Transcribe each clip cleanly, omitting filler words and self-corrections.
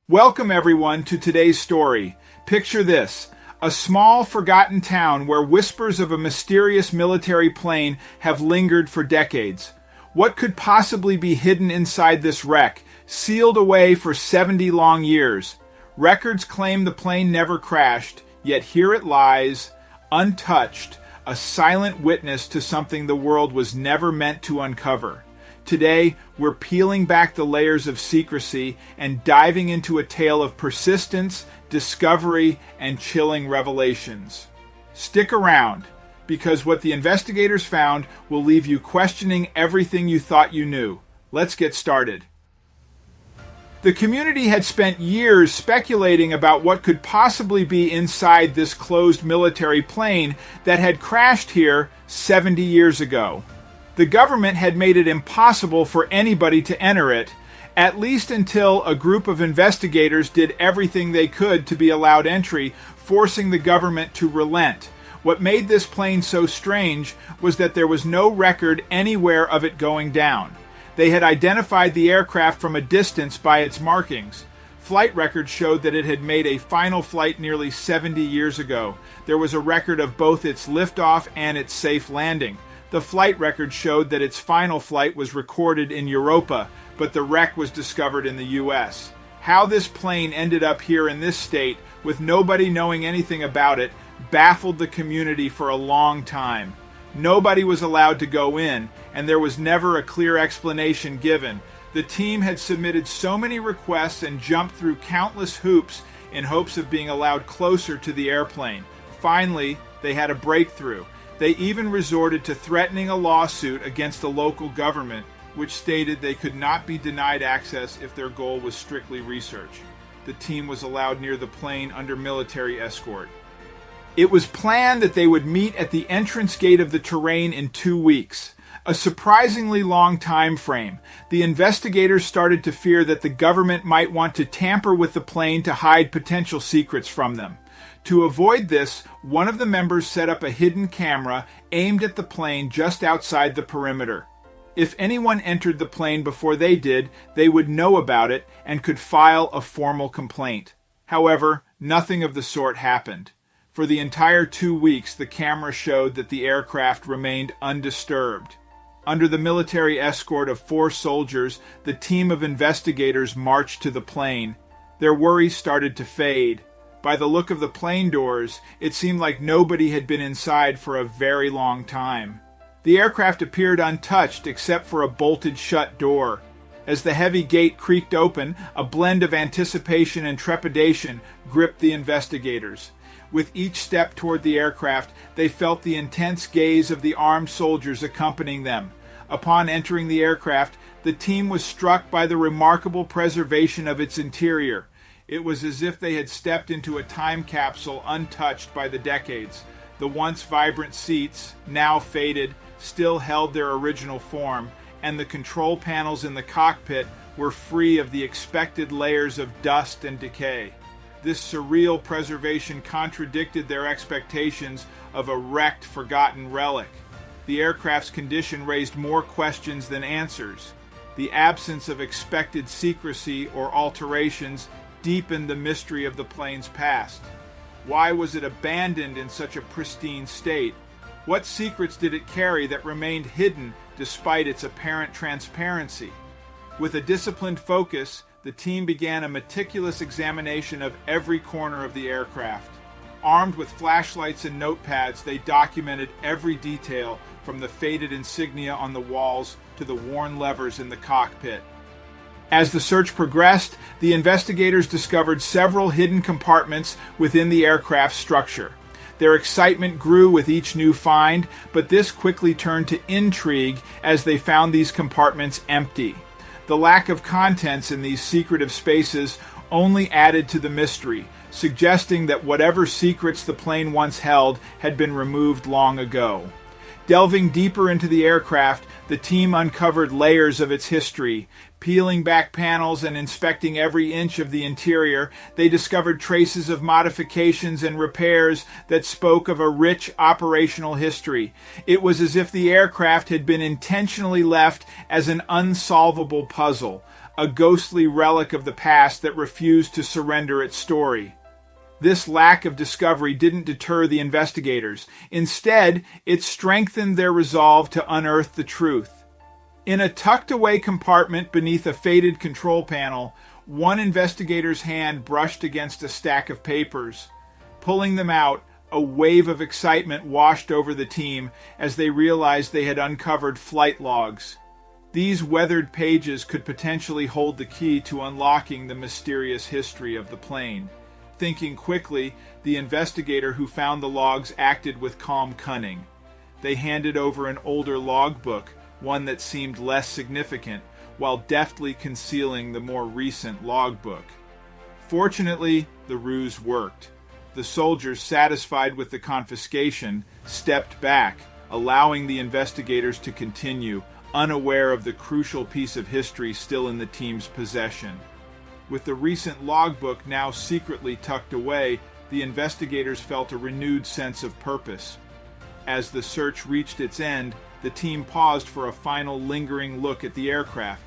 Welcome everyone to today's story. Picture this, a small forgotten town where whispers of a mysterious military plane have lingered for decades. What could possibly be hidden inside this wreck, sealed away for 70 long years? Records claim the plane never crashed, yet here it lies, untouched, a silent witness to something the world was never meant to uncover. Today, we're peeling back the layers of secrecy and diving into a tale of persistence, discovery, and chilling revelations. Stick around, because what the investigators found will leave you questioning everything you thought you knew. Let's get started. The community had spent years speculating about what could possibly be inside this closed military plane that had crashed here 70 years ago. The government had made it impossible for anybody to enter it, at least until a group of investigators did everything they could to be allowed entry, forcing the government to relent. What made this plane so strange was that there was no record anywhere of it going down. They had identified the aircraft from a distance by its markings. Flight records showed that it had made a final flight nearly 70 years ago. There was a record of both its liftoff and its safe landing. The flight record showed that its final flight was recorded in Europa, but the wreck was discovered in the U.S. How this plane ended up here in this state, with nobody knowing anything about it, baffled the community for a long time. Nobody was allowed to go in, and there was never a clear explanation given. The team had submitted so many requests and jumped through countless hoops in hopes of being allowed closer to the airplane. Finally, they had a breakthrough. They even resorted to threatening a lawsuit against the local government, which stated they could not be denied access if their goal was strictly research. The team was allowed near the plane under military escort. It was planned that they would meet at the entrance gate of the terrain in 2 weeks. A surprisingly long time frame. The investigators started to fear that the government might want to tamper with the plane to hide potential secrets from them. To avoid this, one of the members set up a hidden camera aimed at the plane just outside the perimeter. If anyone entered the plane before they did, they would know about it and could file a formal complaint. However, nothing of the sort happened. For the entire 2 weeks, the camera showed that the aircraft remained undisturbed. Under the military escort of 4 soldiers, the team of investigators marched to the plane. Their worries started to fade. By the look of the plane doors, it seemed like nobody had been inside for a very long time. The aircraft appeared untouched except for a bolted shut door. As the heavy gate creaked open, a blend of anticipation and trepidation gripped the investigators. With each step toward the aircraft, they felt the intense gaze of the armed soldiers accompanying them. Upon entering the aircraft, the team was struck by the remarkable preservation of its interior. It was as if they had stepped into a time capsule untouched by the decades. The once vibrant seats, now faded, still held their original form, and the control panels in the cockpit were free of the expected layers of dust and decay. This surreal preservation contradicted their expectations of a wrecked, forgotten relic. The aircraft's condition raised more questions than answers. The absence of expected secrecy or alterations deepened the mystery of the plane's past. Why was it abandoned in such a pristine state? What secrets did it carry that remained hidden despite its apparent transparency? With a disciplined focus, the team began a meticulous examination of every corner of the aircraft. Armed with flashlights and notepads, they documented every detail, from the faded insignia on the walls to the worn levers in the cockpit. As the search progressed, the investigators discovered several hidden compartments within the aircraft's structure. Their excitement grew with each new find, but this quickly turned to intrigue as they found these compartments empty. The lack of contents in these secretive spaces only added to the mystery, suggesting that whatever secrets the plane once held had been removed long ago. Delving deeper into the aircraft, the team uncovered layers of its history. Peeling back panels and inspecting every inch of the interior, they discovered traces of modifications and repairs that spoke of a rich operational history. It was as if the aircraft had been intentionally left as an unsolvable puzzle, a ghostly relic of the past that refused to surrender its story. This lack of discovery didn't deter the investigators. Instead, it strengthened their resolve to unearth the truth. In a tucked-away compartment beneath a faded control panel, one investigator's hand brushed against a stack of papers. Pulling them out, a wave of excitement washed over the team as they realized they had uncovered flight logs. These weathered pages could potentially hold the key to unlocking the mysterious history of the plane. Thinking quickly, the investigator who found the logs acted with calm cunning. They handed over an older logbook, one that seemed less significant, while deftly concealing the more recent logbook. Fortunately, the ruse worked. The soldiers, satisfied with the confiscation, stepped back, allowing the investigators to continue, unaware of the crucial piece of history still in the team's possession. With the recent logbook now secretly tucked away, the investigators felt a renewed sense of purpose. As the search reached its end, the team paused for a final lingering look at the aircraft.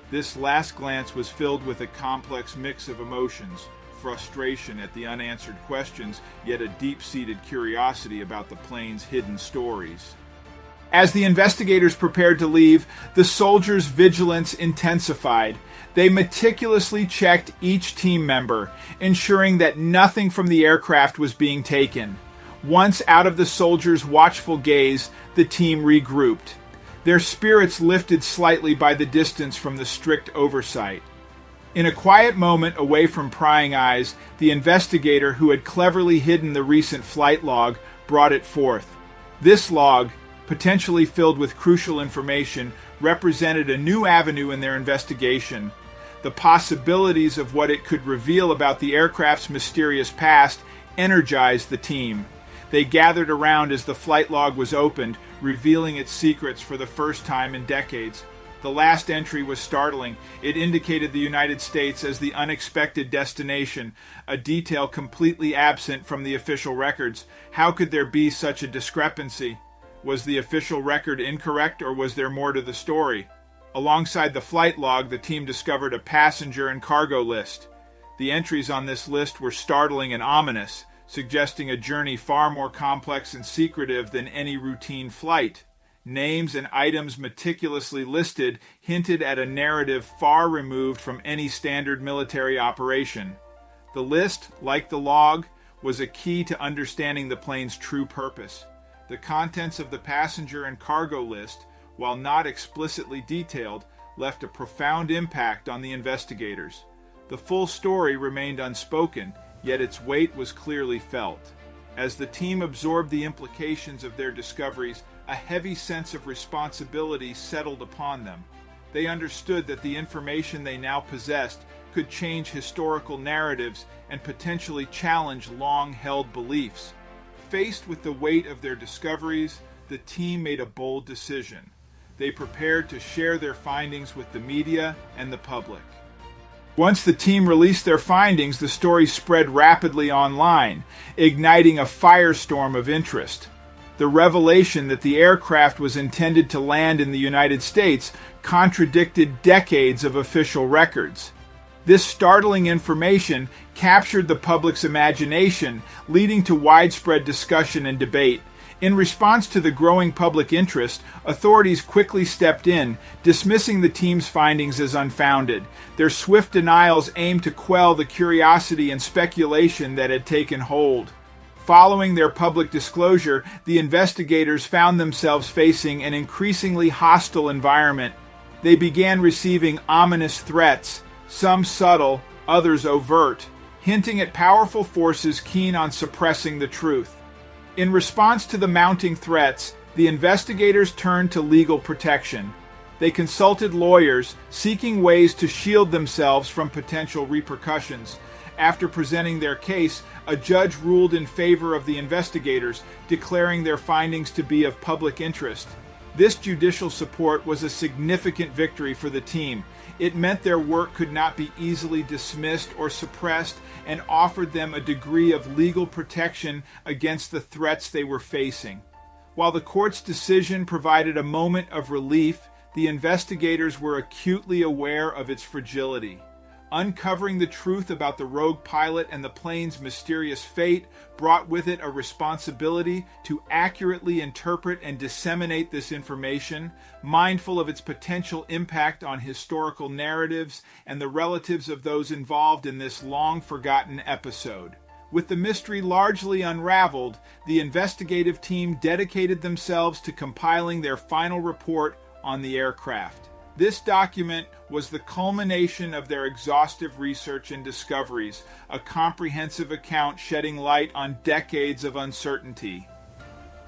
This last glance was filled with a complex mix of emotions: frustration at the unanswered questions, yet a deep-seated curiosity about the plane's hidden stories. As the investigators prepared to leave, the soldiers' vigilance intensified. They meticulously checked each team member, ensuring that nothing from the aircraft was being taken. Once out of the soldiers' watchful gaze, the team regrouped. Their spirits lifted slightly by the distance from the strict oversight. In a quiet moment away from prying eyes, the investigator who had cleverly hidden the recent flight log brought it forth. This log, potentially filled with crucial information, represented a new avenue in their investigation. The possibilities of what it could reveal about the aircraft's mysterious past energized the team. They gathered around as the flight log was opened, revealing its secrets for the first time in decades. The last entry was startling. It indicated the United States as the unexpected destination, a detail completely absent from the official records. How could there be such a discrepancy? Was the official record incorrect, or was there more to the story? Alongside the flight log, the team discovered a passenger and cargo list. The entries on this list were startling and ominous, suggesting a journey far more complex and secretive than any routine flight. Names and items meticulously listed hinted at a narrative far removed from any standard military operation. The list, like the log, was a key to understanding the plane's true purpose. The contents of the passenger and cargo list, while not explicitly detailed, left a profound impact on the investigators. The full story remained unspoken, yet its weight was clearly felt. As the team absorbed the implications of their discoveries, a heavy sense of responsibility settled upon them. They understood that the information they now possessed could change historical narratives and potentially challenge long-held beliefs. Faced with the weight of their discoveries, the team made a bold decision. They prepared to share their findings with the media and the public. Once the team released their findings, the story spread rapidly online, igniting a firestorm of interest. The revelation that the aircraft was intended to land in the United States contradicted decades of official records. This startling information captured the public's imagination, leading to widespread discussion and debate. In response to the growing public interest, authorities quickly stepped in, dismissing the team's findings as unfounded. Their swift denials aimed to quell the curiosity and speculation that had taken hold. Following their public disclosure, the investigators found themselves facing an increasingly hostile environment. They began receiving ominous threats, some subtle, others overt, hinting at powerful forces keen on suppressing the truth. In response to the mounting threats, the investigators turned to legal protection. They consulted lawyers, seeking ways to shield themselves from potential repercussions. After presenting their case, a judge ruled in favor of the investigators, declaring their findings to be of public interest. This judicial support was a significant victory for the team. It meant their work could not be easily dismissed or suppressed, and offered them a degree of legal protection against the threats they were facing. While the court's decision provided a moment of relief, the investigators were acutely aware of its fragility. Uncovering the truth about the rogue pilot and the plane's mysterious fate brought with it a responsibility to accurately interpret and disseminate this information, mindful of its potential impact on historical narratives and the relatives of those involved in this long-forgotten episode. With the mystery largely unraveled, the investigative team dedicated themselves to compiling their final report on the aircraft. This document was the culmination of their exhaustive research and discoveries, a comprehensive account shedding light on decades of uncertainty.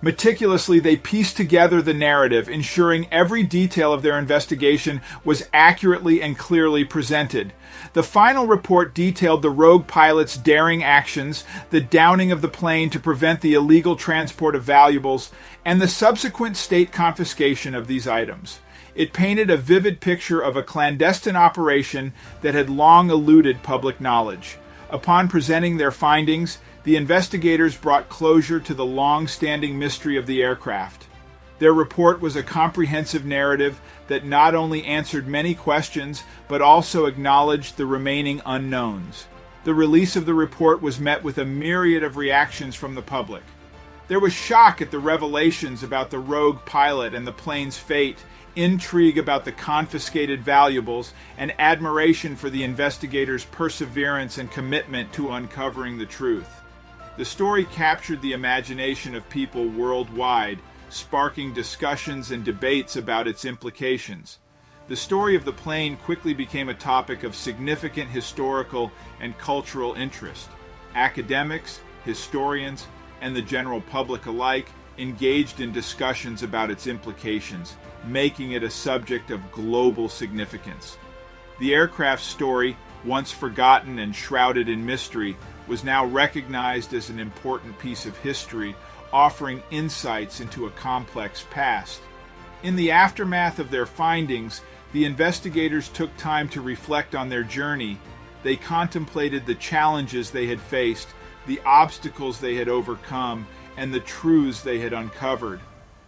Meticulously, they pieced together the narrative, ensuring every detail of their investigation was accurately and clearly presented. The final report detailed the rogue pilot's daring actions, the downing of the plane to prevent the illegal transport of valuables, and the subsequent state confiscation of these items. It painted a vivid picture of a clandestine operation that had long eluded public knowledge. Upon presenting their findings, the investigators brought closure to the long-standing mystery of the aircraft. Their report was a comprehensive narrative that not only answered many questions, but also acknowledged the remaining unknowns. The release of the report was met with a myriad of reactions from the public. There was shock at the revelations about the rogue pilot and the plane's fate, intrigue about the confiscated valuables, and admiration for the investigators' perseverance and commitment to uncovering the truth. The story captured the imagination of people worldwide, sparking discussions and debates about its implications. The story of the plane quickly became a topic of significant historical and cultural interest. Academics, historians, and the general public alike engaged in discussions about its implications, making it a subject of global significance. The aircraft's story, once forgotten and shrouded in mystery, was now recognized as an important piece of history, offering insights into a complex past. In the aftermath of their findings, the investigators took time to reflect on their journey. They contemplated the challenges they had faced, the obstacles they had overcome, and the truths they had uncovered.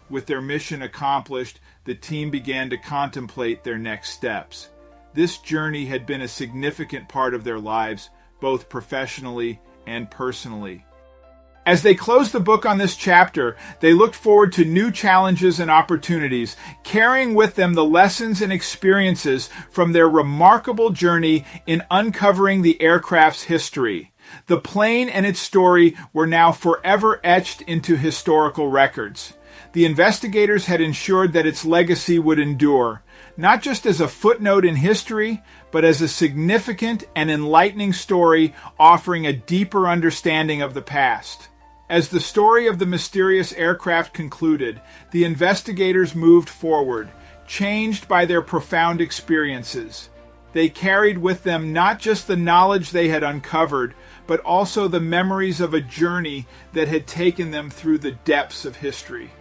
With their mission accomplished, the team began to contemplate their next steps. This journey had been a significant part of their lives, both professionally and personally. As they closed the book on this chapter, they looked forward to new challenges and opportunities, carrying with them the lessons and experiences from their remarkable journey in uncovering the aircraft's history. The plane and its story were now forever etched into historical records. The investigators had ensured that its legacy would endure, not just as a footnote in history, but as a significant and enlightening story offering a deeper understanding of the past. As the story of the mysterious aircraft concluded, the investigators moved forward, changed by their profound experiences. They carried with them not just the knowledge they had uncovered, but also the memories of a journey that had taken them through the depths of history.